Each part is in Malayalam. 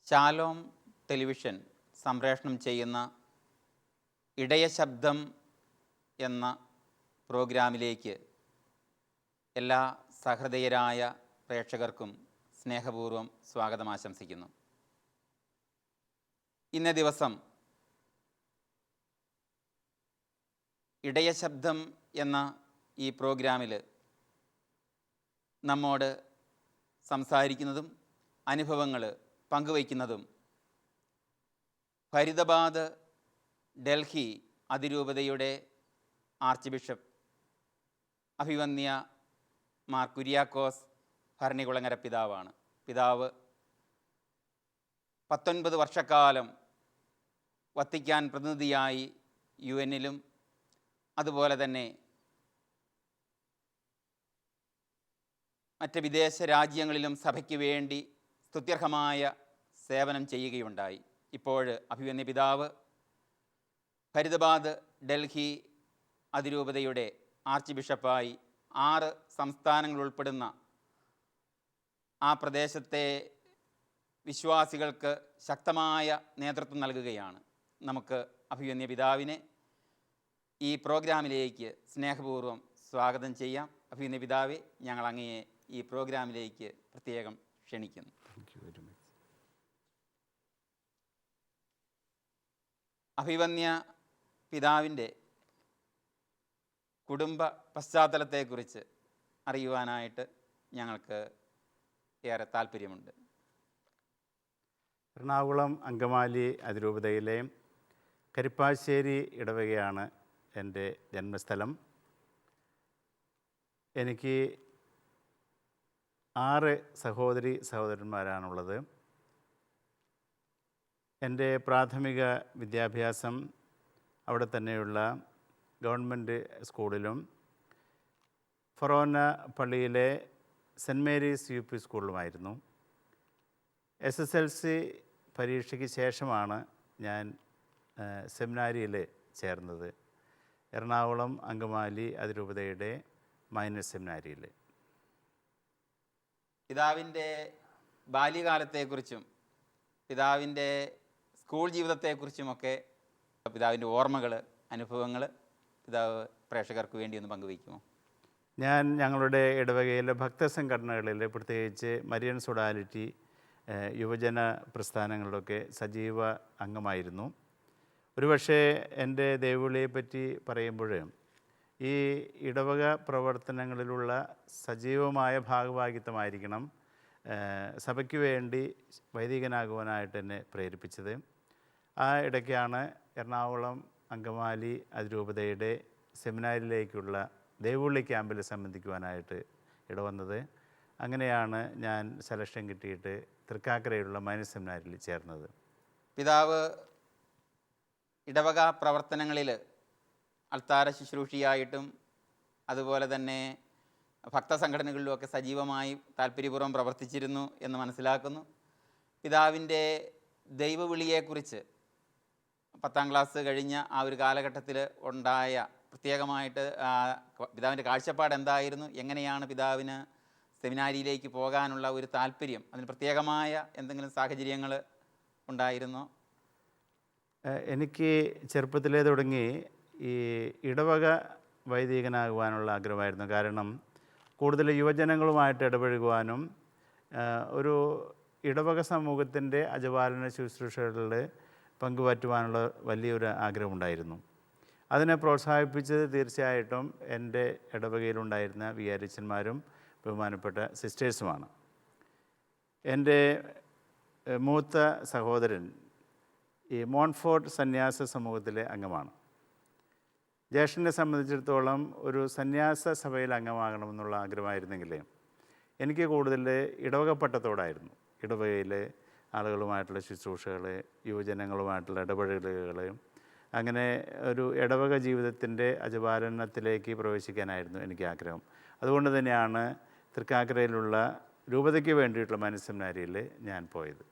ശാലോം ടെലിവിഷൻ സംപ്രേഷണം ചെയ്യുന്ന ഇടയശബ്ദം എന്ന പ്രോഗ്രാമിലേക്ക് എല്ലാ സഹൃദയരായ പ്രേക്ഷകർക്കും സ്നേഹപൂർവ്വം സ്വാഗതം ആശംസിക്കുന്നു. ഇന്നേ ദിവസം ഇടയശബ്ദം എന്ന ഈ പ്രോഗ്രാമിൽ നമ്മോട് സംസാരിക്കുന്നതും അനുഭവങ്ങൾ പങ്കുവയ്ക്കുന്നതും ഫരീദാബാദ് ഡൽഹി അതിരൂപതയുടെ ആർച്ച് ബിഷപ്പ് അഭിവന്യ മാർ കുര്യാക്കോസ് ഭരണികുളങ്ങര പിതാവാണ്. പിതാവ് 19 വർഷക്കാലം വത്തിക്കാൻ പ്രതിനിധിയായി UN-ലും അതുപോലെ തന്നെ മറ്റ് വിദേശ രാജ്യങ്ങളിലും സഭയ്ക്ക് വേണ്ടി സ്തുത്യർഹമായ സേവനം ചെയ്യുകയുണ്ടായി. ഇപ്പോൾ അഭിവന്യ പിതാവ് ഫരീദാബാദ് ഡൽഹി അതിരൂപതയുടെ ആർച്ച് ബിഷപ്പായി 6 സംസ്ഥാനങ്ങൾ ഉൾപ്പെടുന്ന ആ പ്രദേശത്തെ വിശ്വാസികൾക്ക് ശക്തമായ നേതൃത്വം നൽകുകയാണ്. നമുക്ക് അഭിവന്യ പിതാവിനെ ഈ പ്രോഗ്രാമിലേക്ക് സ്നേഹപൂർവ്വം സ്വാഗതം ചെയ്യാം. അഭിവന്യ പിതാവെ, ഞങ്ങൾ അങ്ങയെ ഈ പ്രോഗ്രാമിലേക്ക് പ്രത്യേകം ക്ഷണിക്കുന്നു. അഭിവന്യ പിതാവിൻ്റെ കുടുംബ പശ്ചാത്തലത്തെക്കുറിച്ച് അറിയുവാനായിട്ട് ഞങ്ങൾക്ക് ഏറെ താല്പര്യമുണ്ട്. എറണാകുളം അങ്കമാലി അതിരൂപതയിലെ കരിപ്പാശ്ശേരി ഇടവകയാണ് എൻ്റെ ജന്മസ്ഥലം. എനിക്ക് 6 സഹോദരി സഹോദരന്മാരാണുള്ളത്. എൻ്റെ പ്രാഥമിക വിദ്യാഭ്യാസം അവിടെ തന്നെയുള്ള ഗവൺമെൻറ് സ്കൂളിലും ഫൊറോന പള്ളിയിലെ സെൻറ്റ് മേരീസ് UP സ്കൂളിലുമായിരുന്നു. SSLC പരീക്ഷയ്ക്ക് ശേഷമാണ് ഞാൻ സെമിനാരിയിൽ ചേർന്നത്, എറണാകുളം അങ്കമാലി അതിരൂപതയുടെ മൈനർ സെമിനാരിയിൽ. പിതാവിൻ്റെ ബാല്യകാലത്തെക്കുറിച്ചും പിതാവിൻ്റെ സ്കൂൾ ജീവിതത്തെക്കുറിച്ചുമൊക്കെ പിതാവിൻ്റെ ഓർമ്മകൾ, അനുഭവങ്ങൾ പിതാവ് പ്രേക്ഷകർക്ക് വേണ്ടി ഒന്ന് പങ്കുവയ്ക്കുമോ? ഞാൻ ഞങ്ങളുടെ ഇടവകയിലെ ഭക്തസംഘടനകളിൽ, പ്രത്യേകിച്ച് മരിയൻ സൊഡാലിറ്റി യുവജന പ്രസ്ഥാനങ്ങളിലൊക്കെ സജീവ അംഗമായിരുന്നു. ഒരുപക്ഷെ എൻ്റെ ദൈവവിളിയെപ്പറ്റി പറയുമ്പോൾ ഈ ഇടവക പ്രവർത്തനങ്ങളിലുള്ള സജീവമായ ഭാഗഭാഗിത്വമായിരിക്കണം സഭയ്ക്ക് വേണ്ടി വൈദികനാകുവാനായിട്ട് എന്നെ പ്രേരിപ്പിച്ചത്. ആ ഇടയ്ക്കാണ് എറണാകുളം അങ്കമാലി അതിരൂപതയുടെ സെമിനാരിലേക്കുള്ള ദൈവവിളി ക്യാമ്പിൽ സംബന്ധിക്കുവാനായിട്ട് ഇടവന്നത്. അങ്ങനെയാണ് ഞാൻ സെലക്ഷൻ കിട്ടിയിട്ട് തൃക്കാക്കരയിലുള്ള മൈനർ സെമിനാരിൽ ചേർന്നത്. പിതാവ് ഇടവക പ്രവർത്തനങ്ങളിൽ അൾത്താര ശുശ്രൂഷയായിട്ടും അതുപോലെ തന്നെ ഭക്തസംഘടനകളിലുമൊക്കെ സജീവമായി താല്പര്യപൂർവ്വം പ്രവർത്തിച്ചിരുന്നു എന്ന് മനസ്സിലാക്കുന്നു. പിതാവിൻ്റെ ദൈവവിളിയെക്കുറിച്ച് 10ാം ക്ലാസ് കഴിഞ്ഞ ആ ഒരു കാലഘട്ടത്തിൽ ഉണ്ടായ പ്രത്യേകമായിട്ട് പിതാവിൻ്റെ കാഴ്ചപ്പാട് എന്തായിരുന്നു? എങ്ങനെയാണ് പിതാവിന് സെമിനാരിയിലേക്ക് പോകാനുള്ള ഒരു താല്പര്യം? അതിന് പ്രത്യേകമായ എന്തെങ്കിലും സാഹചര്യങ്ങൾ ഉണ്ടായിരുന്നോ? എനിക്ക് ചെറുപ്പത്തിലേ തുടങ്ങി ഈ ഇടവക വൈദികനാകുവാനുള്ള ആഗ്രഹമായിരുന്നു. കാരണം കൂടുതൽ യുവജനങ്ങളുമായിട്ട് ഇടപഴകുവാനും ഒരു ഇടവക സമൂഹത്തിൻ്റെ അജപാലന ശുശ്രൂഷകളിൽ പങ്കുപറ്റുവാനുള്ള വലിയൊരു ആഗ്രഹമുണ്ടായിരുന്നു. അതിനെ പ്രോത്സാഹിപ്പിച്ചത് തീർച്ചയായിട്ടും എൻ്റെ ഇടവകയിലുണ്ടായിരുന്ന വികാരിച്ചന്മാരും ബഹുമാനപ്പെട്ട സിസ്റ്റേഴ്സുമാണ്. എൻ്റെ മൂത്ത സഹോദരൻ ഈ മോൺഫോർട്ട് സന്യാസ സമൂഹത്തിലെ അംഗമാണ്. ജ്യേഷ്ഠനെ സംബന്ധിച്ചിടത്തോളം ഒരു സന്യാസ സഭയിൽ അംഗമാകണമെന്നുള്ള ആഗ്രഹമായിരുന്നെങ്കിൽ എനിക്ക് കൂടുതൽ ഇടവക പട്ടത്തോടായിരുന്നു. ഇടവകയിലെ ആളുകളുമായിട്ടുള്ള ശുശ്രൂഷകൾ, യുവജനങ്ങളുമായിട്ടുള്ള ഇടപെടലുകൾ, അങ്ങനെ ഒരു ഇടവക ജീവിതത്തിൻ്റെ അജപാലനത്തിലേക്ക് പ്രവേശിക്കാനായിരുന്നു എനിക്ക് ആഗ്രഹം. അതുകൊണ്ട് തന്നെയാണ് തൃക്കാക്കരയിലുള്ള രൂപതയ്ക്ക് വേണ്ടിയിട്ടുള്ള മൈനർ സെമിനാരിയിൽ ഞാൻ പോയത്.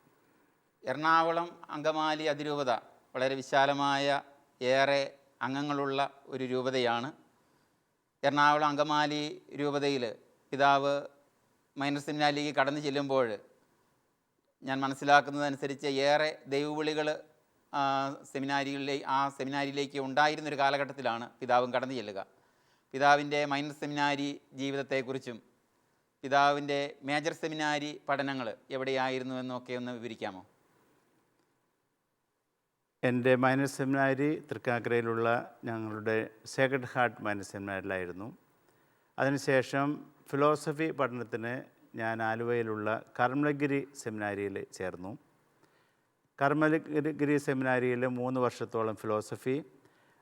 എറണാകുളം അങ്കമാലി അതിരൂപത വളരെ വിശാലമായ ഏറെ അംഗങ്ങളുള്ള ഒരു രൂപതയാണ്. എറണാകുളം അങ്കമാലി രൂപതയിൽ പിതാവ് മൈനർ സെമിനാരിലേക്ക് കടന്നു ചെല്ലുമ്പോൾ ഞാൻ മനസ്സിലാക്കുന്നതനുസരിച്ച് ഏറെ ദൈവവിളികൾ സെമിനാരിയിലേക്ക് ഉണ്ടായിരുന്നൊരു കാലഘട്ടത്തിലാണ് പിതാവും കടന്നു ചെല്ലുക. പിതാവിൻ്റെ മൈനർ സെമിനാരി ജീവിതത്തെക്കുറിച്ചും പിതാവിൻ്റെ മേജർ സെമിനാരി പഠനങ്ങൾ എവിടെയായിരുന്നു എന്നൊക്കെ ഒന്ന് വിവരിക്കാമോ? എൻ്റെ മൈനർ സെമിനാരി തൃക്കാക്കരയിലുള്ള ഞങ്ങളുടെ സേക്രഡ് ഹാർട്ട് മൈനർ സെമിനാരിലായിരുന്നു. അതിനുശേഷം ഫിലോസഫി പഠനത്തിന് ഞാൻ ആലുവയിലുള്ള കർമ്മലഗിരി സെമിനാരിയിൽ ചേർന്നു. കർമ്മലഗിരി സെമിനാരിയിൽ 3 വർഷത്തോളം ഫിലോസഫി,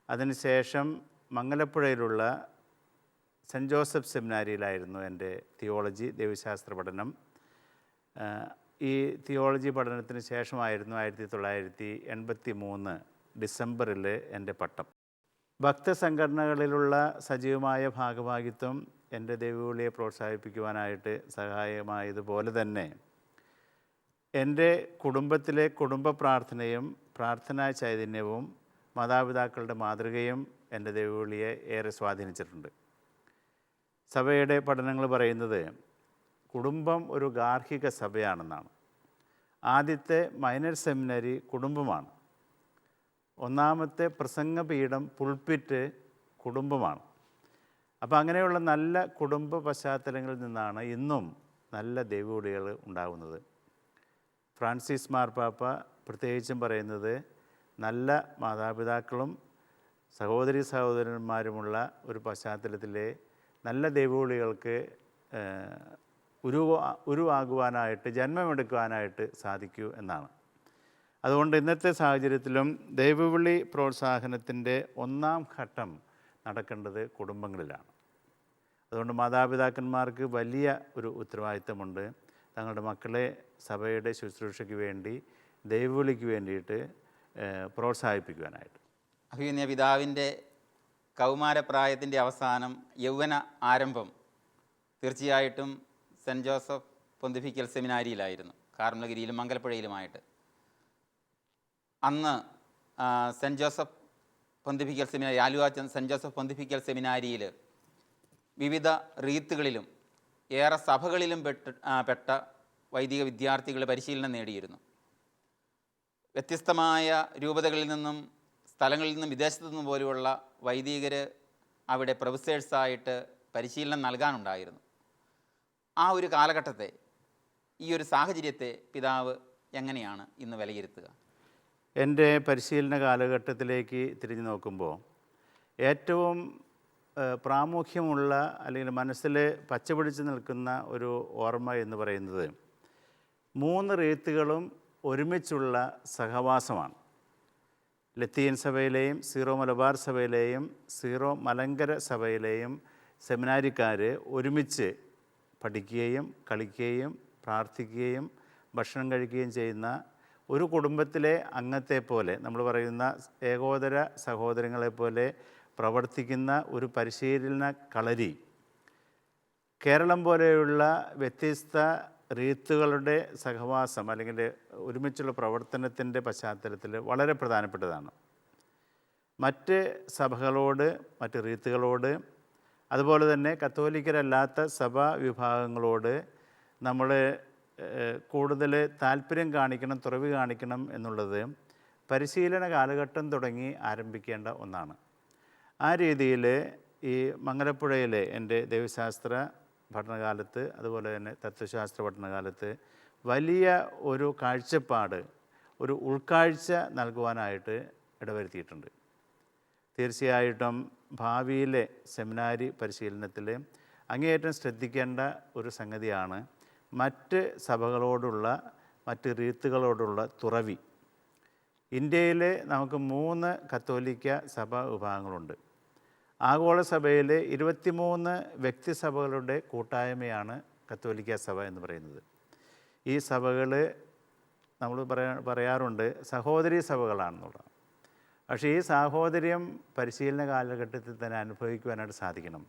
അതിനുശേഷം മംഗലപ്പുഴയിലുള്ള സെൻറ്റ് ജോസഫ് സെമിനാരിയിലായിരുന്നു എൻ്റെ തിയോളജി ദൈവശാസ്ത്ര പഠനം. ഈ തിയോളജി പഠനത്തിന് ശേഷമായിരുന്നു 1983 ഡിസംബറിൽ എൻ്റെ പട്ടം. ഭക്തസംഘടനകളിലുള്ള സജീവമായ ഭാഗഭാഗിത്വം എൻ്റെ ദൈവവിളിയെ പ്രോത്സാഹിപ്പിക്കുവാനായിട്ട് സഹായമായതുപോലെ തന്നെ എൻ്റെ കുടുംബത്തിലെ കുടുംബ പ്രാർത്ഥനയും പ്രാർത്ഥനാ ചൈതന്യവും മാതാപിതാക്കളുടെ മാതൃകയും എൻ്റെ ദൈവവിളിയെ ഏറെ സ്വാധീനിച്ചിട്ടുണ്ട്. സഭയുടെ പഠനങ്ങൾ പറയുന്നത് കുടുംബം ഒരു ഗാർഹിക സഭയാണെന്നാണ്. ആദ്യത്തെ മൈനർ സെമിനറി കുടുംബമാണ്. ഒന്നാമത്തെ പ്രസംഗപീഠം പുൾപിറ്റ് കുടുംബമാണ്. അപ്പോൾ അങ്ങനെയുള്ള നല്ല കുടുംബ പശ്ചാത്തലങ്ങളിൽ നിന്നാണ് ഇന്നും നല്ല ദൈവവിളികൾ ഉണ്ടാകുന്നത്. ഫ്രാൻസിസ് മാർപ്പാപ്പ പ്രത്യേകിച്ചും പറയുന്നത് നല്ല മാതാപിതാക്കളും സഹോദരി സഹോദരന്മാരുമുള്ള ഒരു പശ്ചാത്തലത്തിലെ നല്ല ദൈവവിളികൾക്ക് ഉരുവാകുവാനായിട്ട് ജന്മമെടുക്കുവാനായിട്ട് സാധിക്കൂ എന്നാണ്. അതുകൊണ്ട് ഇന്നത്തെ സാഹചര്യത്തിലും ദൈവവിളി പ്രോത്സാഹനത്തിൻ്റെ 1-ാം ഘട്ടം നടക്കേണ്ടത് കുടുംബങ്ങളിലാണ്. അതുകൊണ്ട് മാതാപിതാക്കന്മാർക്ക് വലിയ ഒരു ഉത്തരവാദിത്തമുണ്ട്. തങ്ങളുടെ മക്കളെ സഭയുടെ ശുശ്രൂഷയ്ക്ക് വേണ്ടി ദൈവവിളിക്ക് വേണ്ടിയിട്ട് പ്രോത്സാഹിപ്പിക്കുവാനായിട്ട്. അഭിമന്യ പിതാവിൻ്റെ കൗമാരപ്രായത്തിൻ്റെ അവസാനം യൗവന ആരംഭം തീർച്ചയായിട്ടും സെൻറ്റ് ജോസഫ് പൊന്തിഫിക്കൽ സെമിനാരിയിലായിരുന്നു, കാർമലഗിരിയിലും മംഗലപ്പുഴയിലുമായിട്ട്. അന്ന് Saint Joseph Pontifical Seminary, Aluva Saint Joseph Pontifical സെമിനാരിയിൽ വിവിധ റീത്തുകളിലും ഏറെ സഭകളിലും പെട്ട വൈദിക വിദ്യാർത്ഥികൾ പരിശീലനം നേടിയിരുന്നു. വ്യത്യസ്തമായ രൂപതകളിൽ നിന്നും സ്ഥലങ്ങളിൽ നിന്നും വിദേശത്തു നിന്നും പോലെയുള്ള വൈദികർ അവിടെ പ്രൊഫസേഴ്സായിട്ട് പരിശീലനം നൽകാനുണ്ടായിരുന്നു. ആ ഒരു കാലഘട്ടത്തെ, ഈ ഒരു സാഹചര്യത്തെ പിതാവ് എങ്ങനെയാണ് ഇന്ന് വിലയിരുത്തുക? എൻ്റെ പരിശീലന കാലഘട്ടത്തിലേക്ക് തിരിഞ്ഞു നോക്കുമ്പോൾ ഏറ്റവും പ്രാമുഖ്യമുള്ള അല്ലെങ്കിൽ മനസ്സിൽ പച്ചപിടിച്ച് നിൽക്കുന്ന ഒരു ഓർമ്മ എന്ന് പറയുന്നത് 3 റീത്തുകളും ഒരുമിച്ചുള്ള സഹവാസമാണ്. ലത്തീൻ സഭയിലെയും സീറോ മലബാർ സഭയിലെയും സീറോ മലങ്കര സഭയിലെയും സെമിനാരിക്കാർ ഒരുമിച്ച് പഠിക്കുകയും കളിക്കുകയും പ്രാർത്ഥിക്കുകയും ഭക്ഷണം കഴിക്കുകയും ചെയ്യുന്ന ഒരു കുടുംബത്തിലെ അംഗത്തെ പോലെ, നമ്മൾ പറയുന്ന ഏകോദര സഹോദരങ്ങളെപ്പോലെ പ്രവർത്തിക്കുന്ന ഒരു പരിശീലന കളരി കേരളം പോലെയുള്ള വ്യത്യസ്ത റീത്തുകളുടെ സഹവാസം അല്ലെങ്കിൽ ഒരുമിച്ചുള്ള പ്രവർത്തനത്തിൻ്റെ പശ്ചാത്തലത്തിൽ വളരെ പ്രധാനപ്പെട്ടതാണ്. മറ്റ് സഭകളോട്, മറ്റ് റീത്തുകളോട്, അതുപോലെ തന്നെ കത്തോലിക്കരല്ലാത്ത സഭാ വിഭാഗങ്ങളോട് നമ്മൾ കൂടുതൽ താല്പര്യം കാണിക്കണം, തുറവി കാണിക്കണം എന്നുള്ളത് പരിശീലന കാലഘട്ടം തുടങ്ങി ആരംഭിക്കേണ്ട ഒന്നാണ്. ആ രീതിയിൽ ഈ മംഗലപ്പുഴയിലെ എൻ്റെ ദൈവശാസ്ത്ര പഠനകാലത്ത്, അതുപോലെ തന്നെ തത്വശാസ്ത്ര പഠനകാലത്ത് വലിയ ഒരു കാഴ്ചപ്പാട്, ഒരു ഉൾക്കാഴ്ച നൽകുവാനായിട്ട് ഇടവരുത്തിയിട്ടുണ്ട്. തീർച്ചയായിട്ടും ഭാവിയിലെ സെമിനാരി പരിശീലനത്തിൽ അങ്ങേയറ്റം ശ്രദ്ധിക്കേണ്ട ഒരു സംഗതിയാണ് മറ്റ് സഭകളോടുള്ള, മറ്റ് റീത്തുകളോടുള്ള തുറവി. ഇന്ത്യയിൽ നമുക്ക് 3 കത്തോലിക്ക സഭാ വിഭാഗങ്ങളുണ്ട്. ആഗോള സഭയിൽ 23 വ്യക്തിസഭകളുടെ കൂട്ടായ്മയാണ് കത്തോലിക്ക സഭ എന്ന് പറയുന്നത്. ഈ സഭകൾ നമ്മൾ പറയാറുണ്ട് സഹോദരി സഭകളാണെന്നുള്ളത്. പക്ഷേ ഈ സാഹോദര്യം പരിശീലന കാലഘട്ടത്തിൽ തന്നെ അനുഭവിക്കുവാനായിട്ട് സാധിക്കണം.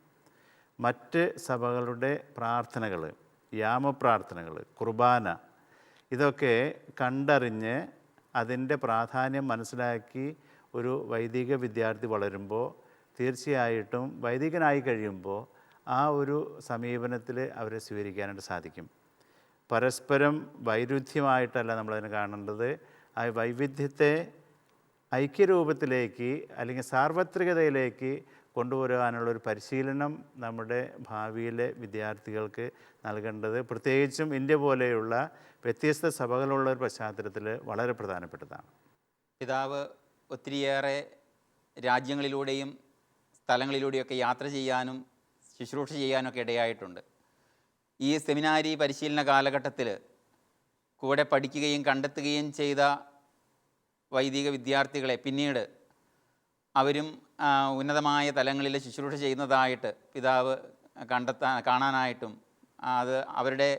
മറ്റ് സഭകളുടെ പ്രാർത്ഥനകൾ, യാമപ്രാർത്ഥനകൾ, കുർബാന, ഇതൊക്കെ കണ്ടറിഞ്ഞ് അതിൻ്റെ പ്രാധാന്യം മനസ്സിലാക്കി ഒരു വൈദിക വിദ്യാർത്ഥി വളരുമ്പോൾ തീർച്ചയായിട്ടും വൈദികനായി കഴിയുമ്പോൾ ആ ഒരു സമീപനത്തിൽ അവരെ സ്വീകരിക്കാനായിട്ട് സാധിക്കും. പരസ്പരം വൈരുദ്ധ്യമായിട്ടല്ല നമ്മളതിനെ കാണേണ്ടത്. ആ വൈവിധ്യത്തെ ഐക്യരൂപത്തിലേക്ക് അല്ലെങ്കിൽ സാർവത്രികതയിലേക്ക് കൊണ്ടുവരാനുള്ളൊരു പരിശീലനം നമ്മുടെ ഭാവിയിലെ വിദ്യാർത്ഥികൾക്ക് നൽകേണ്ടത് പ്രത്യേകിച്ചും ഇന്ത്യ പോലെയുള്ള വ്യത്യസ്ത സഭകളുള്ള ഒരു പശ്ചാത്തലത്തിൽ വളരെ പ്രധാനപ്പെട്ടതാണ്. പിതാവ് ഒത്തിരിയേറെ രാജ്യങ്ങളിലൂടെയും സ്ഥലങ്ങളിലൂടെയൊക്കെ യാത്ര ചെയ്യാനും ശുശ്രൂഷ ചെയ്യാനൊക്കെ ഇടയായിട്ടുണ്ട്. ഈ സെമിനാരി പരിശീലന കാലഘട്ടത്തിൽ കൂടെ പഠിക്കുകയും കണ്ടെത്തുകയും ചെയ്ത വൈദിക വിദ്യാർത്ഥികളെ പിന്നീട് അവരും ഉന്നതമായ തലങ്ങളിൽ ശുശ്രൂഷ ചെയ്യുന്നതായിട്ട് പിതാവ് കാണാനായിട്ടും അത് അവരുടെ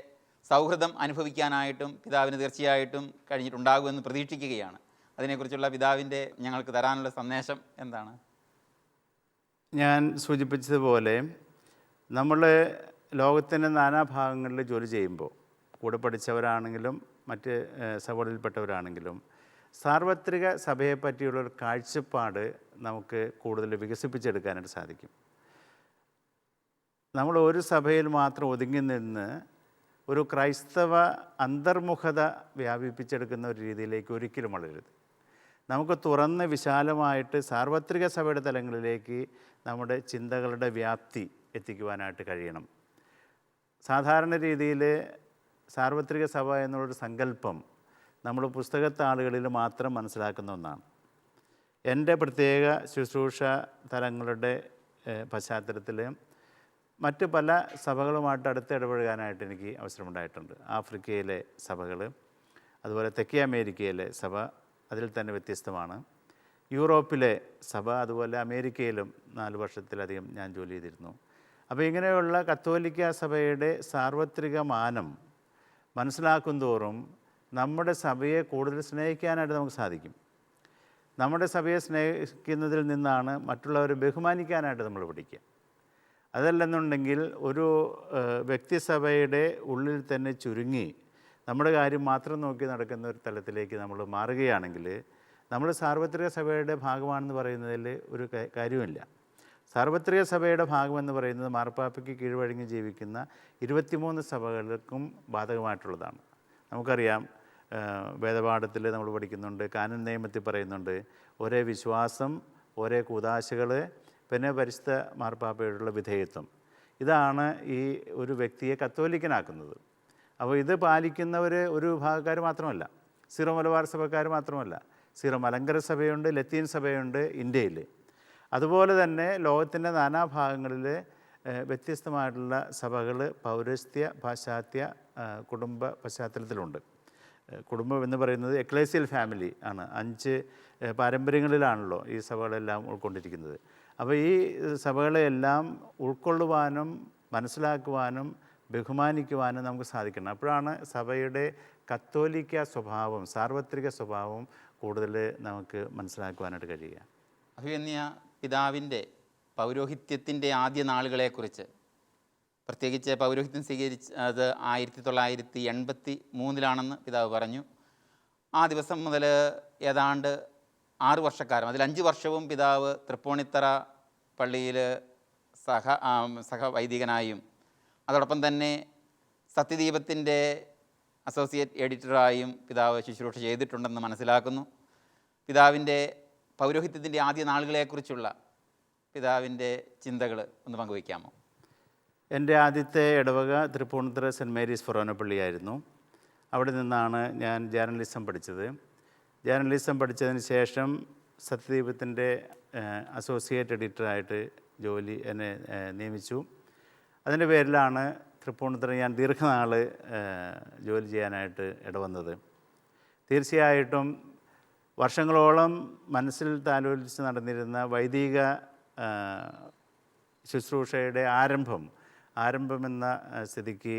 സൗഹൃദം അനുഭവിക്കാനായിട്ടും പിതാവിന് തീർച്ചയായിട്ടും കഴിഞ്ഞിട്ടുണ്ടാകുമെന്ന് പ്രതീക്ഷിക്കുകയാണ്. അതിനെക്കുറിച്ചുള്ള പിതാവിൻ്റെ ഞങ്ങൾക്ക് തരാനുള്ള സന്ദേശം എന്താണ്? ഞാൻ സൂചിപ്പിച്ചതുപോലെ നമ്മൾ ലോകത്തിൻ്റെ നാനാഭാഗങ്ങളിൽ ജോലി ചെയ്യുമ്പോൾ കൂടെ പഠിച്ചവരാണെങ്കിലും മറ്റ് സഭകളിൽപ്പെട്ടവരാണെങ്കിലും സാർവത്രിക സഭയെ പറ്റിയുള്ളൊരു കാഴ്ചപ്പാട് നമുക്ക് കൂടുതൽ വികസിപ്പിച്ചെടുക്കാനായിട്ട് സാധിക്കും. നമ്മൾ ഒരു സഭയിൽ മാത്രം ഒതുങ്ങി നിന്ന് ഒരു ക്രൈസ്തവ അന്തർമുഖത വ്യാപിപ്പിച്ചെടുക്കുന്ന ഒരു രീതിയിലേക്ക് ഒരിക്കലും വളരരുത്. നമുക്ക് തുറന്ന് വിശാലമായിട്ട് സാർവത്രിക സഭയുടെ തലങ്ങളിലേക്ക് നമ്മുടെ ചിന്തകളുടെ വ്യാപ്തി എത്തിക്കുവാനായിട്ട് കഴിയണം. സാധാരണ രീതിയിൽ സാർവത്രിക സഭ എന്നുള്ളൊരു സങ്കല്പം നമ്മൾ പുസ്തകത്താളുകളിൽ മാത്രം മനസ്സിലാക്കുന്ന ഒന്നാണ്. എൻ്റെ പ്രത്യേക ശുശ്രൂഷ തലങ്ങളുടെ പശ്ചാത്തലത്തിൽ മറ്റ് പല സഭകളുമായിട്ട് അടുത്ത് ഇടപഴകാനായിട്ട് എനിക്ക് അവസരമുണ്ടായിട്ടുണ്ട്. ആഫ്രിക്കയിലെ സഭകൾ, അതുപോലെ തെക്കേ അമേരിക്കയിലെ സഭ അതിൽ തന്നെ വ്യത്യസ്തമാണ്. യൂറോപ്പിലെ സഭ, അതുപോലെ അമേരിക്കയിലും 4 വർഷത്തിലധികം ഞാൻ ജോലി ചെയ്തിരുന്നു. അപ്പോൾ ഇങ്ങനെയുള്ള കത്തോലിക്ക സഭയുടെ സാർവത്രിക മാനം മനസ്സിലാക്കും തോറും നമ്മുടെ സഭയെ കൂടുതൽ സ്നേഹിക്കാനായിട്ട് നമുക്ക് സാധിക്കും. നമ്മുടെ സഭയെ സ്നേഹിക്കുന്നതിൽ നിന്നാണ് മറ്റുള്ളവരെ ബഹുമാനിക്കാനായിട്ട് നമ്മൾ പഠിക്കുക. അതല്ലെന്നുണ്ടെങ്കിൽ ഒരു വ്യക്തിസഭയുടെ ഉള്ളിൽ തന്നെ ചുരുങ്ങി നമ്മുടെ കാര്യം മാത്രം നോക്കി നടക്കുന്ന ഒരു തലത്തിലേക്ക് നമ്മൾ മാറുകയാണെങ്കിൽ നമ്മൾ സാർവത്രിക സഭയുടെ ഭാഗമാണെന്ന് പറയുന്നതിൽ ഒരു കാര്യമില്ല. സാർവത്രിക സഭയുടെ ഭാഗമെന്ന് പറയുന്നത് മാർപ്പാപ്പയ്ക്ക് കീഴ്വഴങ്ങി ജീവിക്കുന്ന 23 സഭകൾക്കും ബാധകമായിട്ടുള്ളതാണ്. നമുക്കറിയാം, വേദപാഠത്തിൽ നമ്മൾ പഠിക്കുന്നുണ്ട്, കാനൻ നിയമത്തിൽ പറയുന്നുണ്ട്, ഒരേ വിശ്വാസം, ഒരേ കൂദാശകൾ, പിന്നെ പരിശുദ്ധ മാർപ്പാപ്പയോടുള്ള വിധേയത്വം. ഇതാണ് ഈ ഒരു വ്യക്തിയെ കത്തോലിക്കനാക്കുന്നത്. അപ്പോൾ ഇത് പാലിക്കുന്നവർ ഒരു വിഭാഗക്കാർ മാത്രമല്ല, സീറോ മലബാർ സഭക്കാർ മാത്രമല്ല, സീറോ മലങ്കര സഭയുണ്ട്, ലത്തീൻ സഭയുണ്ട് ഇന്ത്യയിൽ. അതുപോലെ തന്നെ ലോകത്തിൻ്റെ നാനാഭാഗങ്ങളിൽ വ്യത്യസ്തമായിട്ടുള്ള സഭകൾ പൗരസ്ത്യ പാശ്ചാത്യ കുടുംബ പശ്ചാത്തലത്തിലുണ്ട്. കുടുംബം എന്ന് പറയുന്നത് എക്ലേസിയൽ ഫാമിലി ആണ്. 5 പാരമ്പര്യങ്ങളിലാണല്ലോ ഈ സഭകളെല്ലാം ഉൾക്കൊണ്ടിരിക്കുന്നത്. അപ്പോൾ ഈ സഭകളെയെല്ലാം ഉൾക്കൊള്ളുവാനും മനസ്സിലാക്കുവാനും ബഹുമാനിക്കുവാനും നമുക്ക് സാധിക്കണം. അപ്പോഴാണ് സഭയുടെ കത്തോലിക്ക സ്വഭാവം, സാർവത്രിക സ്വഭാവം കൂടുതൽ നമുക്ക് മനസ്സിലാക്കുവാനായിട്ട് കഴിയുക. അഭിവന്യ പിതാവിൻ്റെ പൗരോഹിത്യത്തിൻ്റെ ആദ്യ നാളുകളെക്കുറിച്ച്, പ്രത്യേകിച്ച് പൗരോഹിത്യം സ്വീകരിച്ചത് 1983 പിതാവ് പറഞ്ഞു. ആ ദിവസം മുതൽ ഏതാണ്ട് 6 വർഷക്കാലം, അതിൽ 5 വർഷവും പിതാവ് തൃപ്പൂണിത്തറ പള്ളിയിൽ സഹവൈദികനായും അതോടൊപ്പം തന്നെ സത്യദീപത്തിൻ്റെ അസോസിയേറ്റ് എഡിറ്ററായും പിതാവ് ശുശ്രൂഷ ചെയ്തിട്ടുണ്ടെന്ന് മനസ്സിലാക്കുന്നു. പിതാവിൻ്റെ പൗരോഹിത്യത്തിൻ്റെ ആദ്യ നാളുകളെക്കുറിച്ചുള്ള പിതാവിൻ്റെ ചിന്തകൾ ഒന്ന് പങ്കുവയ്ക്കാമോ? എൻ്റെ ആദ്യത്തെ ഇടവക തൃപ്പൂണിത്തുറ സെൻറ്റ് മേരീസ് ഫൊറോന പള്ളിയായിരുന്നു. അവിടെ നിന്നാണ് ഞാൻ ജേർണലിസം പഠിച്ചത്. ജേർണലിസം പഠിച്ചതിന് ശേഷം സത്യദീപത്തിൻ്റെ അസോസിയേറ്റ് എഡിറ്ററായിട്ട് എന്നെ നിയമിച്ചു. അതിൻ്റെ പേരിലാണ് തൃപ്പൂണിത്തുറ ഞാൻ ദീർഘനാൾ ജോലി ചെയ്യാനായിട്ട് ഇടവന്നത്. തീർച്ചയായിട്ടും വർഷങ്ങളോളം മനസ്സിൽ താലോലിച്ച് നടന്നിരുന്ന വൈദിക ശുശ്രൂഷയുടെ ആരംഭമെന്ന സ്ഥിതിക്ക്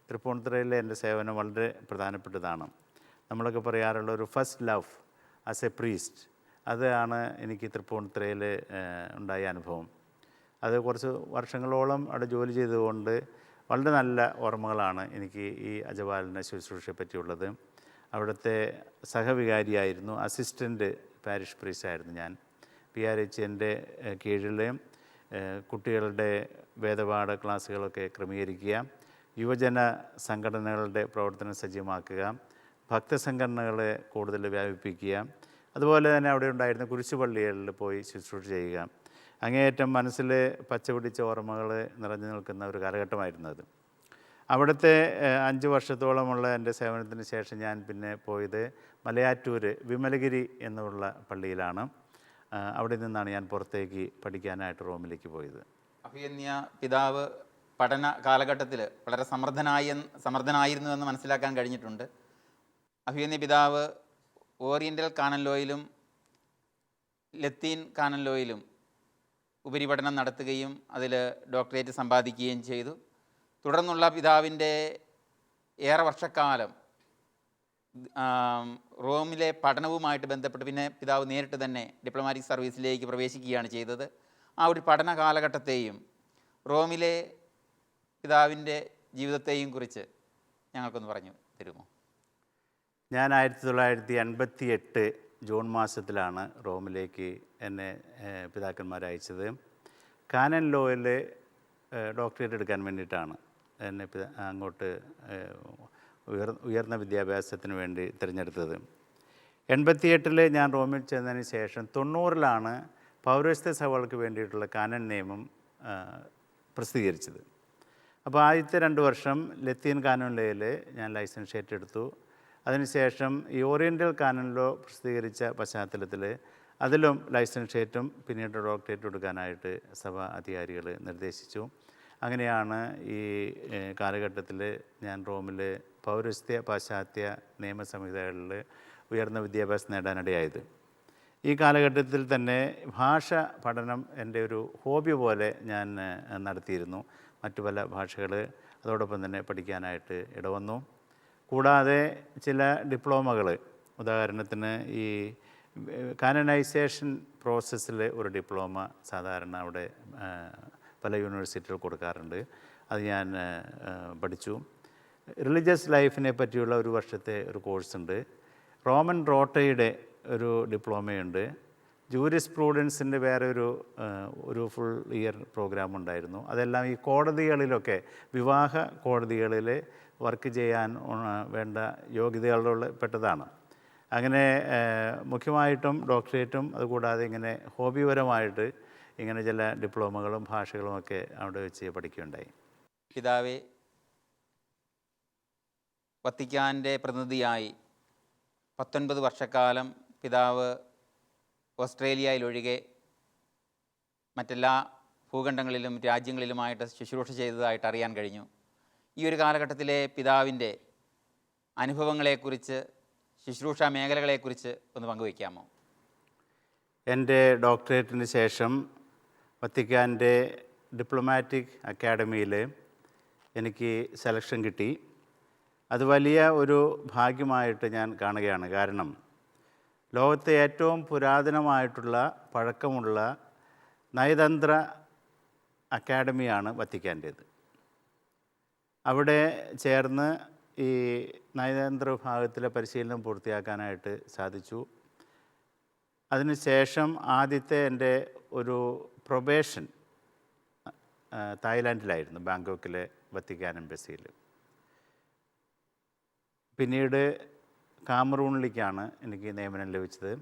തൃപ്പൂണിത്തുറയിലെ എൻ്റെ സേവനം വളരെ പ്രധാനപ്പെട്ടതാണ്. നമ്മളൊക്കെ പറയാറുള്ള ഒരു first love as A priest, അതാണ് എനിക്ക് തൃപ്പൂണിത്തുറയിൽ ഉണ്ടായ അനുഭവം. അത് കുറച്ച് വർഷങ്ങളോളം അവിടെ ജോലി ചെയ്തുകൊണ്ട് വളരെ നല്ല ഓർമ്മകളാണ് എനിക്ക് ഈ അജപാലന ശുശ്രൂഷയെ പറ്റിയുള്ളത്. അവിടുത്തെ സഹവികാരിയായിരുന്നു, അസിസ്റ്റൻ്റ് പാരിഷ് പ്രീസ്റ്റായിരുന്നു ഞാൻ. PRH എൻ്റെ കീഴിൽ കുട്ടികളുടെ വേദപാഠ ക്ലാസ്സുകളൊക്കെ ക്രമീകരിക്കുക, യുവജന സംഘടനകളുടെ പ്രവർത്തനം സജീവമാക്കുക, ഭക്തസംഘടനകളെ കൂടുതൽ വ്യാപിപ്പിക്കുക, അതുപോലെ തന്നെ അവിടെ ഉണ്ടായിരുന്ന കുരിശുപള്ളികളിൽ പോയി ശുശ്രൂഷ ചെയ്യുക. അങ്ങേയറ്റം മനസ്സിൽ പച്ചപിടിച്ച ഓർമ്മകൾ നിറഞ്ഞു നിൽക്കുന്ന ഒരു കാലഘട്ടമായിരുന്നു അത്. അവിടുത്തെ 5 വർഷത്തോളമുള്ള എൻ്റെ സേവനത്തിന് ശേഷം ഞാൻ പിന്നെ പോയത് മലയാറ്റൂർ വിമലഗിരി എന്നുള്ള പള്ളിയിലാണ്. അവിടെ നിന്നാണ് ഞാൻ പുറത്തേക്ക് പഠിക്കാനായിട്ട് റോമിലേക്ക് പോയത്. അഭിയന്യ പിതാവ് പഠന കാലഘട്ടത്തിൽ വളരെ സമർത്ഥനായിരുന്നു എന്ന് മനസ്സിലാക്കാൻ കഴിഞ്ഞിട്ടുണ്ട്. അഭിയന്യ പിതാവ് ഓറിയൻ്റൽ കാനൻ ലോയിലും ലത്തീൻ കാനൻ ലോയിലും ഉപരിപഠനം നടത്തുകയും അതിൽ ഡോക്ടറേറ്റ് സമ്പാദിക്കുകയും ചെയ്തു. തുടർന്നുള്ള പിതാവിൻ്റെ ഏറെ വർഷക്കാലം റോമിലെ പഠനവുമായിട്ട് ബന്ധപ്പെട്ട് പിന്നെ പിതാവ് നേരിട്ട് തന്നെ ഡിപ്ലോമാറ്റിക് സർവീസിലേക്ക് പ്രവേശിക്കുകയാണ് ചെയ്തത്. ആ ഒരു പഠന കാലഘട്ടത്തെയും റോമിലെ പിതാവിൻ്റെ ജീവിതത്തെയും കുറിച്ച് ഞങ്ങൾക്കൊന്ന് പറഞ്ഞു തരുമോ? ഞാൻ 1988 ജൂൺ മാസത്തിലാണ് റോമിലേക്ക് എന്നെ പിതാക്കന്മാർ അയച്ചത്. കാനൻ ലോയിൽ ഡോക്ടറേറ്റ് എടുക്കാൻ വേണ്ടിയിട്ടാണ് എന്നെ അങ്ങോട്ട് ഉയർന്ന വിദ്യാഭ്യാസത്തിന് വേണ്ടി തിരഞ്ഞെടുത്തത്. 88 ഞാൻ റോമിൽ ചെന്നതിന് ശേഷം 90 പൗരസ്ത്യ സഭകൾക്ക് വേണ്ടിയിട്ടുള്ള കാനൻ നിയമം പ്രസിദ്ധീകരിച്ചത്. അപ്പോൾ ആദ്യത്തെ 2 വർഷം ലത്തീൻ കാനൻ ലോയിൽ ഞാൻ ലൈസൻഷ്യേറ്റ് എടുത്തു. അതിനുശേഷം ഈ ഓറിയൻ്റൽ കാനൻ ലോ പ്രസിദ്ധീകരിച്ച പശ്ചാത്തലത്തിൽ അതിലും ലൈസൻഷ്യേറ്റും പിന്നീട് ഡോക്ടറേറ്റ് എടുക്കാനായിട്ട് സഭാ അധികാരികൾ നിർദ്ദേശിച്ചു. അങ്ങനെയാണ് ഈ കാലഘട്ടത്തിൽ ഞാൻ റോമിൽ പൗരസ്ത്യ പാശ്ചാത്യ നിയമസംഹിതകളിൽ ഉയർന്ന വിദ്യാഭ്യാസം നേടാനിടയായത്. ഈ കാലഘട്ടത്തിൽ തന്നെ ഭാഷ പഠനം എൻ്റെ ഒരു ഹോബി പോലെ ഞാൻ നടത്തിയിരുന്നു. മറ്റു പല ഭാഷകൾ അതോടൊപ്പം തന്നെ പഠിക്കാനായിട്ട് ഇടവന്നു. കൂടാതെ ചില ഡിപ്ലോമകൾ, ഉദാഹരണത്തിന് ഈ കാനനൈസേഷൻ പ്രോസസ്സിൽ ഒരു ഡിപ്ലോമ സാധാരണ അവിടെ പല യൂണിവേഴ്സിറ്റികൾ കൊടുക്കാറുണ്ട്. അത് ഞാൻ പഠിച്ചു. റിലീജിയസ് ലൈഫിനെ പറ്റിയുള്ള 1 വർഷത്തെ ഒരു കോഴ്സുണ്ട്. റോമൻ റോട്ടയുടെ ഒരു ഡിപ്ലോമയുണ്ട്. ജൂരിസ് പ്രൂഡൻസിൻ്റെ വേറെ ഒരു ഫുൾ ഇയർ പ്രോഗ്രാം ഉണ്ടായിരുന്നു. അതെല്ലാം ഈ കോടതികളിലൊക്കെ, വിവാഹ കോടതികളിൽ വർക്ക് ചെയ്യാൻ വേണ്ട യോഗ്യതകളിലുള്ള പെട്ടതാണ്. അങ്ങനെ മുഖ്യമായിട്ടും ഡോക്ടറേറ്റും അതുകൂടാതെ ഇങ്ങനെ ഹോബിപരമായിട്ട് ഇങ്ങനെ ചില ഡിപ്ലോമകളും ഭാഷകളുമൊക്കെ അവിടെ വെച്ച് പഠിക്കുകയുണ്ടായി. പിതാവെ, വത്തിക്കാൻ്റെ പ്രതിനിധിയായി 19 വർഷക്കാലം പിതാവ് ഓസ്ട്രേലിയയിലൊഴികെ മറ്റെല്ലാ ഭൂഖണ്ഡങ്ങളിലും രാജ്യങ്ങളിലുമായിട്ട് ശുശ്രൂഷ ചെയ്തതായിട്ട് അറിയാൻ കഴിഞ്ഞു. ഈ ഒരു കാലഘട്ടത്തിലെ പിതാവിൻ്റെ അനുഭവങ്ങളെക്കുറിച്ച്, ശുശ്രൂഷ മേഖലകളെക്കുറിച്ച് ഒന്ന് പങ്കുവയ്ക്കാമോ? എൻ്റെ ഡോക്ടറേറ്റിന് ശേഷം വത്തിക്കാൻ്റെ ഡിപ്ലോമാറ്റിക് അക്കാഡമിയിൽ എനിക്ക് സെലക്ഷൻ കിട്ടി. അത് വലിയ ഒരു ഭാഗ്യമായിട്ട് ഞാൻ കാണുകയാണ്. കാരണം ലോകത്തെ ഏറ്റവും പുരാതനമായിട്ടുള്ള പഴക്കമുള്ള നയതന്ത്ര അക്കാഡമിയാണ് വത്തിക്കാൻ്റേത്. അവിടെ ചേർന്ന് ഈ നയതന്ത്ര വിഭാഗത്തിലെ പരിശീലനം പൂർത്തിയാക്കാനായിട്ട് സാധിച്ചു. അതിനുശേഷം ആദ്യത്തെ എൻ്റെ ഒരു പ്രൊബേഷൻ തായ്ലാൻഡിലായിരുന്നു, ബാങ്കോക്കിലെ വത്തിക്കാൻ എംബസിയിൽ. പിന്നീട് കാമറൂണിലേക്കാണ് എനിക്ക് നിയമനം ലഭിച്ചത്.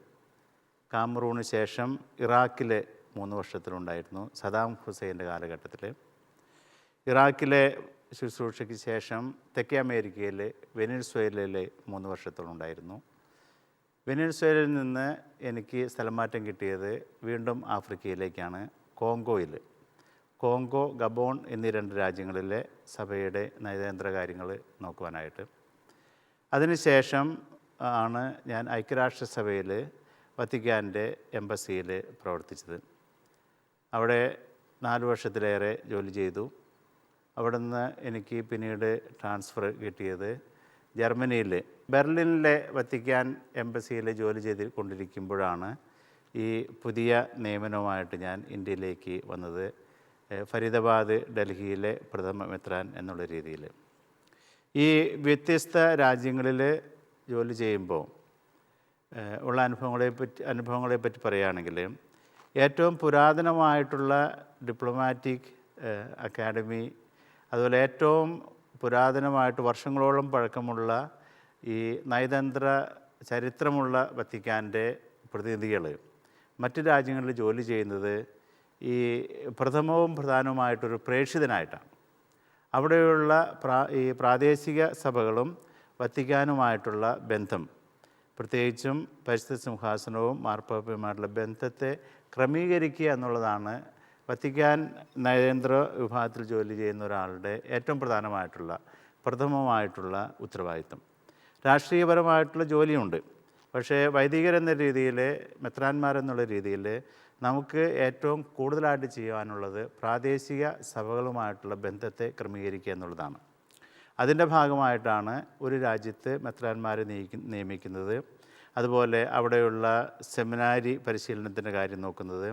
കാമറൂണിന് ശേഷം ഇറാഖിൽ 3 വർഷത്തിലുണ്ടായിരുന്നു, സദാം ഹുസൈൻ്റെ കാലഘട്ടത്തിൽ. ഇറാഖിലെ ശുശ്രൂഷയ്ക്ക് ശേഷം തെക്കേ അമേരിക്കയിൽ വെനിസ്വേലയിൽ 3 വർഷത്തോളം ഉണ്ടായിരുന്നു. വെനിസ്വേലയിൽ നിന്ന് എനിക്ക് സ്ഥലമാറ്റം കിട്ടിയത് വീണ്ടും ആഫ്രിക്കയിലേക്കാണ്, കോങ്കോയിൽ. കോങ്കോ, ഗബോൺ എന്നീ 2 രാജ്യങ്ങളിലെ സഭയുടെ നയതന്ത്ര കാര്യങ്ങൾ നോക്കുവാനായിട്ട്. അതിനുശേഷം ആണ് ഞാൻ ഐക്യരാഷ്ട്രസഭയിൽ വത്തിക്കാൻ്റെ എംബസിയിൽ പ്രവർത്തിച്ചത്. അവിടെ 4 വർഷത്തിലേറെ ജോലി ചെയ്തു. അവിടെ നിന്ന് എനിക്ക് പിന്നീട് ട്രാൻസ്ഫർ കിട്ടിയത് ജർമ്മനിയിൽ ബെർലിനിലെ വത്തിക്കാൻ എംബസിയിൽ ജോലി ചെയ്തുകൊണ്ടിരിക്കുമ്പോഴാണ് ഈ പുതിയ നിയമനവുമായിട്ട് ഞാൻ ഇന്ത്യയിലേക്ക് വന്നത്, ഫരീദാബാദ് ഡൽഹിയിലെ പ്രഥമ മെത്രാൻ എന്നുള്ള രീതിയിൽ. ഈ വ്യത്യസ്ത രാജ്യങ്ങളിൽ ജോലി ചെയ്യുമ്പോൾ ഉള്ള അനുഭവങ്ങളെപ്പറ്റി പറയുകയാണെങ്കിൽ, ഏറ്റവും പുരാതനമായിട്ടുള്ള ഡിപ്ലോമാറ്റിക് അക്കാഡമി, അതുപോലെ ഏറ്റവും പുരാതനമായിട്ട് വർഷങ്ങളോളം പഴക്കമുള്ള ഈ നയതന്ത്ര ചരിത്രമുള്ള വത്തിക്കാൻ്റെ പ്രതിനിധികൾ മറ്റ് രാജ്യങ്ങളിൽ ജോലി ചെയ്യുന്നത് ഈ പ്രഥമവും പ്രധാനവുമായിട്ടൊരു പ്രേക്ഷിതനായിട്ടാണ്. അവിടെയുള്ള ഈ പ്രാദേശിക സഭകളും വത്തിക്കാനുമായിട്ടുള്ള ബന്ധം, പ്രത്യേകിച്ചും പരിശുദ്ധ സിംഹാസനവും മാർപ്പാപ്പയുമായിട്ടുള്ള ബന്ധത്തെ ക്രമീകരിക്കുക എന്നുള്ളതാണ് വത്തിക്കാൻ നയതന്ത്ര വിഭാഗത്തിൽ ജോലി ചെയ്യുന്ന ഒരാളുടെ ഏറ്റവും പ്രഥമമായിട്ടുള്ള ഉത്തരവാദിത്വം. രാഷ്ട്രീയപരമായിട്ടുള്ള ജോലിയുണ്ട്. പക്ഷേ വൈദികരെന്ന രീതിയിൽ, മെത്രാന്മാരെന്നുള്ള രീതിയിൽ നമുക്ക് ഏറ്റവും കൂടുതലായിട്ട് ചെയ്യുവാനുള്ളത് പ്രാദേശിക സഭകളുമായിട്ടുള്ള ബന്ധത്തെ ക്രമീകരിക്കുക എന്നുള്ളതാണ്. അതിൻ്റെ ഭാഗമായിട്ടാണ് ഒരു രാജ്യത്ത് മെത്രാന്മാരെ നിയമിക്കുന്നത്, അതുപോലെ അവിടെയുള്ള സെമിനാരി പരിശീലനത്തിൻ്റെ കാര്യം നോക്കുന്നത്,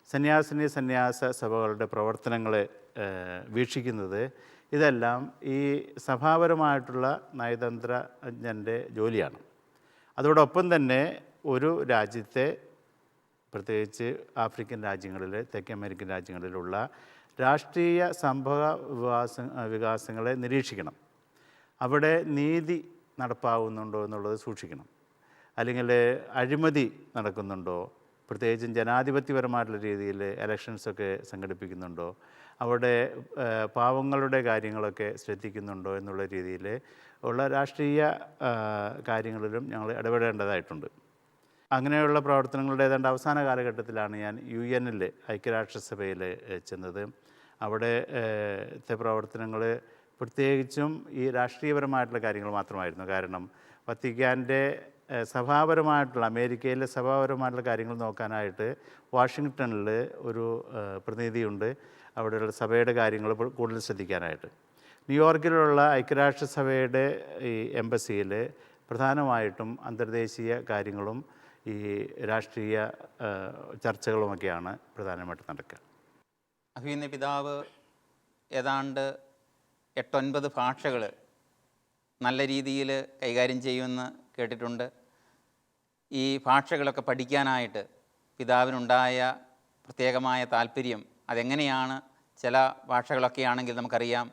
സന്യാസ സഭകളുടെ പ്രവർത്തനങ്ങളെ വീക്ഷിക്കുന്നത്. ഇതെല്ലാം ഈ സഭാപരമായിട്ടുള്ള നയതന്ത്രജ്ഞൻ്റെ ജോലിയാണ്. അതോടൊപ്പം തന്നെ ഒരു രാജ്യത്തെ, പ്രത്യേകിച്ച് ആഫ്രിക്കൻ രാജ്യങ്ങളിൽ, തെക്കേ അമേരിക്കൻ രാജ്യങ്ങളിലുള്ള രാഷ്ട്രീയ സംഭവ വികാസങ്ങളെ നിരീക്ഷിക്കണം. അവിടെ നീതി നടപ്പാവുന്നുണ്ടോ എന്നുള്ളത് സൂക്ഷിക്കണം. അല്ലെങ്കിൽ അഴിമതി നടക്കുന്നുണ്ടോ, പ്രത്യേകിച്ചും ജനാധിപത്യപരമായിട്ടുള്ള രീതിയിൽ ഇലക്ഷൻസൊക്കെ സംഘടിപ്പിക്കുന്നുണ്ടോ, അവിടെ പാവങ്ങളുടെ കാര്യങ്ങളൊക്കെ ശ്രദ്ധിക്കുന്നുണ്ടോ എന്നുള്ള രീതിയിൽ ഉള്ള രാഷ്ട്രീയ കാര്യങ്ങളിലും ഞങ്ങൾ ഇടപെടേണ്ടതായിട്ടുണ്ട്. അങ്ങനെയുള്ള പ്രവർത്തനങ്ങളുടെ ഏതാണ്ട് അവസാന കാലഘട്ടത്തിലാണ് ഞാൻ UN ഐക്യരാഷ്ട്രസഭയിൽ ചെന്നത്. അവിടുത്തെ പ്രവർത്തനങ്ങൾ പ്രത്യേകിച്ചും ഈ രാഷ്ട്രീയപരമായിട്ടുള്ള കാര്യങ്ങൾ മാത്രമായിരുന്നു. കാരണം വത്തിക്കാൻ്റെ അമേരിക്കയിലെ സഭാപരമായിട്ടുള്ള കാര്യങ്ങൾ നോക്കാനായിട്ട് വാഷിങ്ടണിൽ ഒരു പ്രതിനിധിയുണ്ട്, അവിടെയുള്ള സഭയുടെ കാര്യങ്ങൾ കൂടുതൽ ശ്രദ്ധിക്കാനായിട്ട്. ന്യൂയോർക്കിലുള്ള ഐക്യരാഷ്ട്രസഭയുടെ ഈ എംബസിയിൽ പ്രധാനമായിട്ടും അന്തർദേശീയ കാര്യങ്ങളും ഈ രാഷ്ട്രീയ ചർച്ചകളുമൊക്കെയാണ് പ്രധാനമായിട്ടും നടക്കുക. അഭിമന്യ പിതാവ് ഏതാണ്ട് 8-9 ഭാഷകൾ നല്ല രീതിയിൽ കൈകാര്യം ചെയ്യുമെന്ന് കേട്ടിട്ടുണ്ട്. ഈ ഭാഷകളൊക്കെ പഠിക്കാനായിട്ട് പിതാവിനുണ്ടായ പ്രത്യേകമായ താല്പര്യം അതെങ്ങനെയാണ്? ചില ഭാഷകളൊക്കെ ആണെങ്കിൽ നമുക്കറിയാം,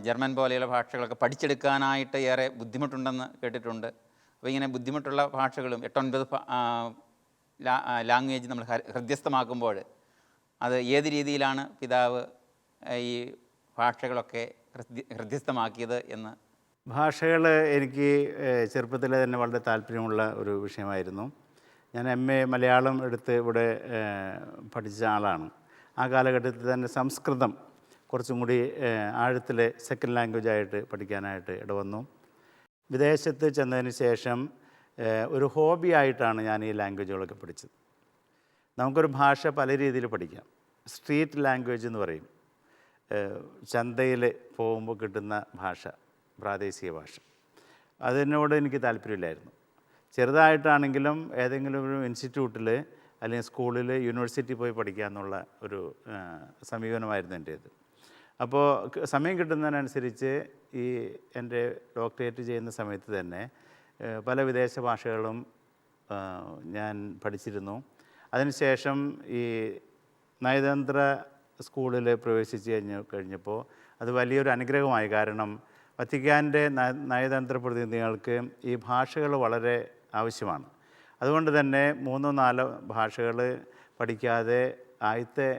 ജർമ്മൻ പോലെയുള്ള ഭാഷകളൊക്കെ പഠിച്ചെടുക്കാനായിട്ട് ഏറെ ബുദ്ധിമുട്ടുണ്ടെന്ന് കേട്ടിട്ടുണ്ട്. അപ്പോൾ ഇങ്ങനെ ബുദ്ധിമുട്ടുള്ള ഭാഷകളും 8-9 ലാംഗ്വേജ് നമ്മൾ ഹൃദ്യസ്ഥമാക്കുമ്പോൾ അത് ഏത് രീതിയിലാണ് പിതാവ് ഈ ഭാഷകളൊക്കെ ഹൃദ്യസ്ഥമാക്കിയത് എന്ന്? ഭാഷകൾ എനിക്ക് ചെറുപ്പത്തിലെ തന്നെ വളരെ താല്പര്യമുള്ള ഒരു വിഷയമായിരുന്നു. ഞാൻ MA മലയാളം എടുത്ത് ഇവിടെ പഠിച്ച ആളാണ്. ആ കാലഘട്ടത്തിൽ തന്നെ സംസ്കൃതം കുറച്ചും കൂടി ആഴത്തിൽ സെക്കൻഡ് ലാംഗ്വേജായിട്ട് പഠിക്കാനായിട്ട് ഇടവന്നു. വിദേശത്ത് ചെന്നതിന് ശേഷം ഒരു ഹോബി ആയിട്ടാണ് ഞാൻ ഈ ലാംഗ്വേജുകളൊക്കെ പഠിച്ചത്. നമുക്കൊരു ഭാഷ പല രീതിയിൽ പഠിക്കാം. സ്ട്രീറ്റ് ലാംഗ്വേജ് എന്ന് പറയും, ചന്തയിൽ പോകുമ്പോൾ കിട്ടുന്ന ഭാഷ, പ്രാദേശിക ഭാഷ. അതിനോട് എനിക്ക് താല്പര്യമില്ലായിരുന്നു. ചെറുതായിട്ടാണെങ്കിലും ഏതെങ്കിലും ഒരു ഇൻസ്റ്റിറ്റ്യൂട്ടിൽ അല്ലെങ്കിൽ സ്കൂളിൽ, യൂണിവേഴ്സിറ്റി പോയി പഠിക്കുക എന്നുള്ള ഒരു സമീപനമായിരുന്നു എൻ്റേത്. അപ്പോൾ സമയം കിട്ടുന്നതിനനുസരിച്ച് ഈ എൻ്റെ ഡോക്ടറേറ്റ് ചെയ്യുന്ന സമയത്ത് തന്നെ പല വിദേശ ഭാഷകളും ഞാൻ പഠിച്ചിരുന്നു. അതിനുശേഷം ഈ നയതന്ത്ര സ്കൂളിൽ പ്രവേശിച്ച് കഴിഞ്ഞപ്പോൾ അത് വലിയൊരു അനുഗ്രഹമായി. കാരണം വത്തിക്കാൻ്റെ നയതന്ത്ര പ്രതിനിധികൾക്ക് ഈ ഭാഷകൾ വളരെ ആവശ്യമാണ്. അതുകൊണ്ട് തന്നെ 3-4 ഭാഷകൾ പഠിക്കാതെ ആദ്യത്തെ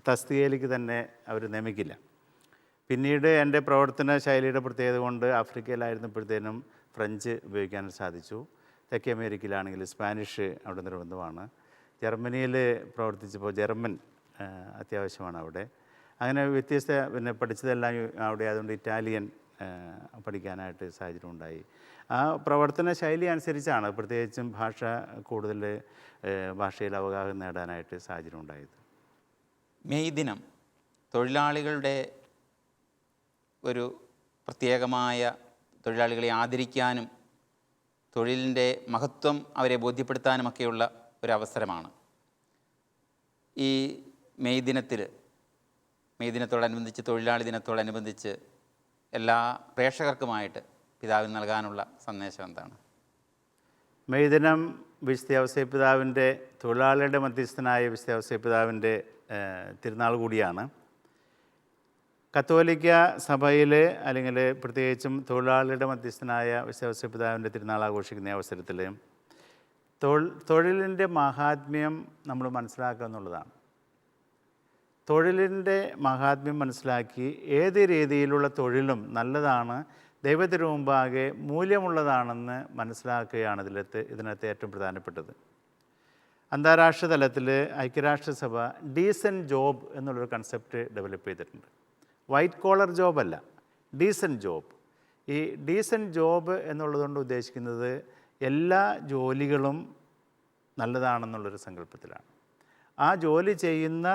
തസ്തികയിലേക്ക് തന്നെ അവർ നിയമിക്കില്ല. പിന്നീട് എൻ്റെ പ്രവർത്തന ശൈലിയുടെ പ്രത്യേകത കൊണ്ട് ആഫ്രിക്കയിലായിരുന്നപ്പോഴത്തേനും ഫ്രഞ്ച് ഉപയോഗിക്കാൻ സാധിച്ചു. തെക്കേ അമേരിക്കയിലാണെങ്കിൽ സ്പാനിഷ് അവിടെ നിർബന്ധമാണ്. ജർമ്മനിയിൽ പ്രവർത്തിച്ചപ്പോൾ ജർമ്മൻ അത്യാവശ്യമാണ് അവിടെ. അങ്ങനെ പിന്നെ പഠിച്ചതെല്ലാം അവിടെ ആയതുകൊണ്ട് ഇറ്റാലിയൻ പഠിക്കാനായിട്ട് സാഹചര്യം ഉണ്ടായി. ആ പ്രവർത്തന ശൈലി അനുസരിച്ചാണ് പ്രത്യേകിച്ചും കൂടുതൽ ഭാഷയിൽ അവഗാഹം നേടാനായിട്ട് സാഹചര്യം ഉണ്ടായത്. മെയ് ദിനം തൊഴിലാളികളുടെ ഒരു പ്രത്യേകമായ, തൊഴിലാളികളെ ആദരിക്കാനും തൊഴിലിൻ്റെ മഹത്വം അവരെ ബോധ്യപ്പെടുത്താനുമൊക്കെയുള്ള ഒരവസരമാണ്. ഈ മെയ് ദിനത്തോടനുബന്ധിച്ച്, തൊഴിലാളി ദിനത്തോടനുബന്ധിച്ച് എല്ലാ പ്രേക്ഷകർക്കുമായിട്ട് പിതാവിന് നൽകാനുള്ള സന്ദേശം എന്താണ്? മെയ് ദിനം വിശുദ്ധ ഔസേപ്പിതാവിൻ്റെ, തൊഴിലാളികളുടെ മധ്യസ്ഥനായ വിശുദ്ധ ഔസേപ്പിതാവിൻ്റെ തിരുനാൾ കൂടിയാണ്. കത്തോലിക്ക സഭയിൽ അല്ലെങ്കിൽ പ്രത്യേകിച്ചും തൊഴിലാളിയുടെ മധ്യസ്ഥനായ വിശ്വാസ പിതാവിൻ്റെ തിരുനാൾ ആഘോഷിക്കുന്ന അവസരത്തിൽ തൊഴിലിൻ്റെ മഹാത്മ്യം നമ്മൾ മനസ്സിലാക്കുക എന്നുള്ളതാണ്. തൊഴിലിൻ്റെ മഹാത്മ്യം മനസ്സിലാക്കി ഏത് രീതിയിലുള്ള തൊഴിലും നല്ലതാണ്, ദൈവത്തിന് മുമ്പാകെ മൂല്യമുള്ളതാണെന്ന് മനസ്സിലാക്കുകയാണ് ഇതിനകത്ത് ഏറ്റവും പ്രധാനപ്പെട്ടത്. അന്താരാഷ്ട്ര തലത്തിൽ ഐക്യരാഷ്ട്രസഭ ഡീസൻറ്റ് ജോബ് എന്നുള്ളൊരു കൺസെപ്റ്റ് ഡെവലപ്പ് ചെയ്തിട്ടുണ്ട്. വൈറ്റ് കോളർ ജോബല്ല, ഡീസൻറ്റ് ജോബ്. ഈ ഡീസൻറ്റ് ജോബ് എന്നുള്ളതുകൊണ്ട് ഉദ്ദേശിക്കുന്നത് എല്ലാ ജോലികളും നല്ലതാണെന്നുള്ളൊരു സങ്കല്പത്തിലാണ്. ആ ജോലി ചെയ്യുന്ന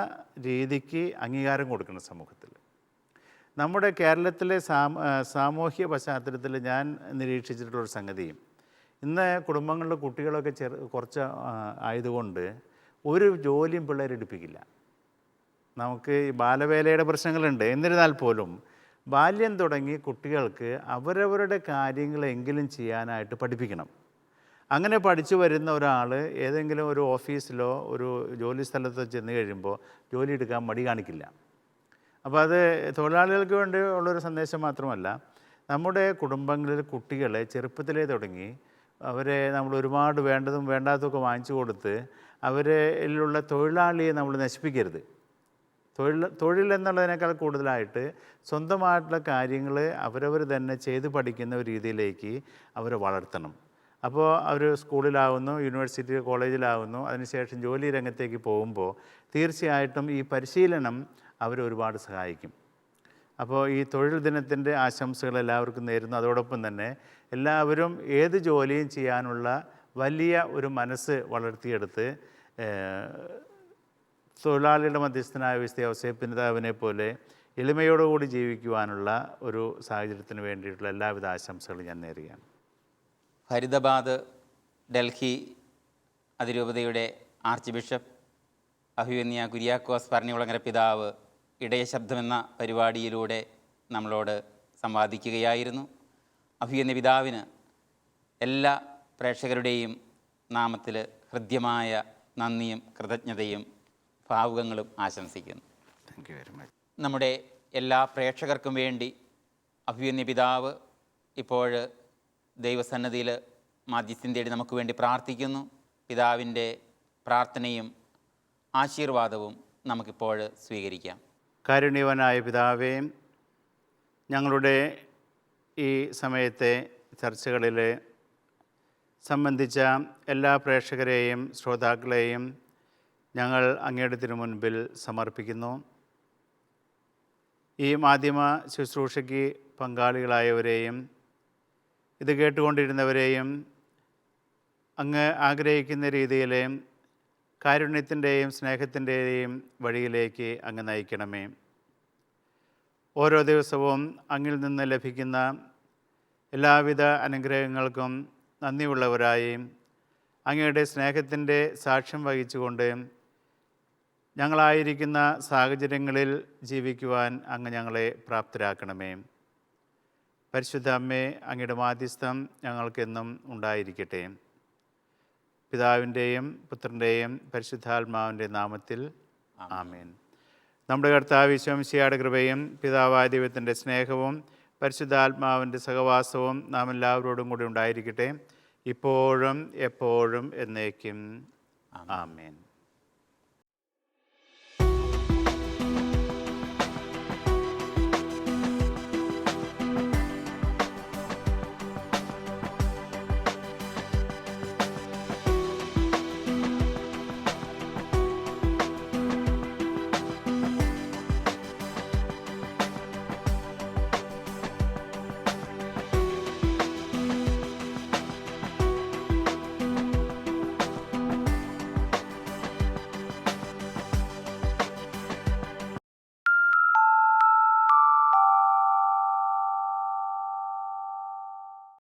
രീതിക്ക് അംഗീകാരം കൊടുക്കണം സമൂഹത്തിൽ. നമ്മുടെ കേരളത്തിലെ സാമൂഹ്യ പശ്ചാത്തലത്തിൽ ഞാൻ നിരീക്ഷിച്ചിട്ടുള്ളൊരു സംഗതിയും, ഇന്ന് കുടുംബങ്ങളിലെ കുട്ടികളൊക്കെ കുറച്ച് ആയതുകൊണ്ട് ഒരു ജോലിയും പിള്ളേരെടുപ്പിക്കില്ല. നമുക്ക് ഈ ബാലവേലയുടെ പ്രശ്നങ്ങളുണ്ട്. എന്നിരുന്നാൽ പോലും ബാല്യം തുടങ്ങി കുട്ടികൾക്ക് അവരവരുടെ കാര്യങ്ങളെങ്കിലും ചെയ്യാനായിട്ട് പഠിപ്പിക്കണം. അങ്ങനെ പഠിച്ചു വരുന്ന ഒരാൾ ഏതെങ്കിലും ഒരു ഓഫീസിലോ ഒരു ജോലി സ്ഥലത്തോ ചെന്ന് കഴിയുമ്പോൾ ജോലി എടുക്കാൻ മടി കാണിക്കില്ല. അപ്പോൾ അത് തൊഴിലാളികൾക്ക് വേണ്ടി ഉള്ളൊരു സന്ദേശം മാത്രമല്ല, നമ്മുടെ കുടുംബങ്ങളിൽ കുട്ടികളെ ചെറുപ്പത്തിലേ തുടങ്ങി അവരെ നമ്മൾ ഒരുപാട് വേണ്ടതും വേണ്ടാത്തതൊക്കെ വാങ്ങിച്ചു കൊടുത്ത് അവരിലുള്ള തൊഴിലാളിയെ നമ്മൾ നശിപ്പിക്കരുത്. തൊഴിൽ എന്നുള്ളതിനേക്കാൾ കൂടുതലായിട്ട് സ്വന്തമായിട്ടുള്ള കാര്യങ്ങൾ അവരവർ തന്നെ ചെയ്ത് പഠിക്കുന്ന ഒരു രീതിയിലേക്ക് അവരെ വളർത്തണം. അപ്പോൾ അവർ സ്കൂളിലാവുന്നു, യൂണിവേഴ്സിറ്റി കോളേജിലാവുന്നു, അതിനുശേഷം ജോലി രംഗത്തേക്ക് പോകുമ്പോൾ തീർച്ചയായിട്ടും ഈ പരിശീലനം അവരെ ഒരുപാട് സഹായിക്കും. അപ്പോൾ ഈ തൊഴിൽ ദിനത്തിൻ്റെ ആശംസകൾ എല്ലാവർക്കും നേരുന്നു. അതോടൊപ്പം തന്നെ എല്ലാവരും ഏത് ജോലിയും ചെയ്യാനുള്ള വലിയ ഒരു മനസ്സ് വളർത്തിയെടുത്ത് തൊഴിലാളിയുടെ മധ്യസ്ഥനായ വിശുദ്ധ ഔസേപ്പ് പിതാവിനെ പോലെ എളിമയോടുകൂടി ജീവിക്കുവാനുള്ള ഒരു സാഹചര്യത്തിന് വേണ്ടിയിട്ടുള്ള എല്ലാവിധ ആശംസകളും ഞാൻ നേരുകയാണ്. ഫരീദാബാദ് ഡൽഹി അതിരൂപതയുടെ ആർച്ച് ബിഷപ്പ് അഭിവന്യ കുര്യാക്കോസ് പറഞ്ഞുകുളങ്ങര പിതാവ് ഇടയശബ്ദമെന്ന പരിപാടിയിലൂടെ നമ്മളോട് സംവാദിക്കുകയായിരുന്നു. അഭിവന്യ പിതാവിന് എല്ലാ പ്രേക്ഷകരുടെയും നാമത്തിൽ ഹൃദ്യമായ നന്ദിയും കൃതജ്ഞതയും ഭാവുകങ്ങളും ആശംസിക്കുന്നു. Thank you very much. നമ്മുടെ എല്ലാ പ്രേക്ഷകർക്കും വേണ്ടി അഭിവന്യ പിതാവ് ഇപ്പോൾ ദൈവസന്നിധിയിൽ മാധ്യസ്ഥം തേടി നമുക്ക് വേണ്ടി പ്രാർത്ഥിക്കുന്നു. പിതാവിൻ്റെ പ്രാർത്ഥനയും ആശീർവാദവും നമുക്കിപ്പോൾ സ്വീകരിക്കാം. കാരുണ്യവാനായ പിതാവേ, ഞങ്ങളുടെ ഈ സമയത്തെ ചർച്ചകളിൽ സംബന്ധിച്ച എല്ലാ പ്രേക്ഷകരെയും ശ്രോതാക്കളെയും ഞങ്ങൾ അങ്ങയുടെ തിരുമുൻപിൽ സമർപ്പിക്കുന്നു. ഈ മാധ്യമ ശുശ്രൂഷയ്ക്ക് പങ്കാളികളായവരെയും ഇത് കേട്ടുകൊണ്ടിരുന്നവരെയും അങ്ങ് ആഗ്രഹിക്കുന്ന രീതിയിൽ കാരുണ്യത്തിൻ്റെയും സ്നേഹത്തിൻ്റെയും വഴിയിലേക്ക് അങ്ങ് നയിക്കണമേ. ഓരോ ദിവസവും അങ്ങിൽ നിന്ന് ലഭിക്കുന്ന എല്ലാവിധ അനുഗ്രഹങ്ങൾക്കും നന്ദിയുള്ളവരായി അങ്ങയുടെ സ്നേഹത്തിൻ്റെ സാക്ഷ്യം വഹിച്ചുകൊണ്ട് ഞങ്ങളായിരിക്കുന്ന സാഹചര്യങ്ങളിൽ ജീവിക്കുവാൻ അങ്ങ് ഞങ്ങളെ പ്രാപ്തരാക്കണമേ. പരിശുദ്ധ അമ്മേ, അങ്ങയുടെ മാധ്യസ്ഥം ഞങ്ങൾക്കെന്നും ഉണ്ടായിരിക്കട്ടെ. പിതാവിൻ്റെയും പുത്രൻ്റെയും പരിശുദ്ധാത്മാവിൻ്റെ നാമത്തിൽ ആമേൻ. നമ്മുടെ കർത്താവ് ഈശോ മിശിഹായുടെ കൃപയും പിതാവായ ദൈവത്തിൻ്റെ സ്നേഹവും പരിശുദ്ധാത്മാവിൻ്റെ സഹവാസവും നാം എല്ലാവരോടും കൂടി ഉണ്ടായിരിക്കട്ടെ, ഇപ്പോഴും എപ്പോഴും എന്നേക്കും. ആമേൻ.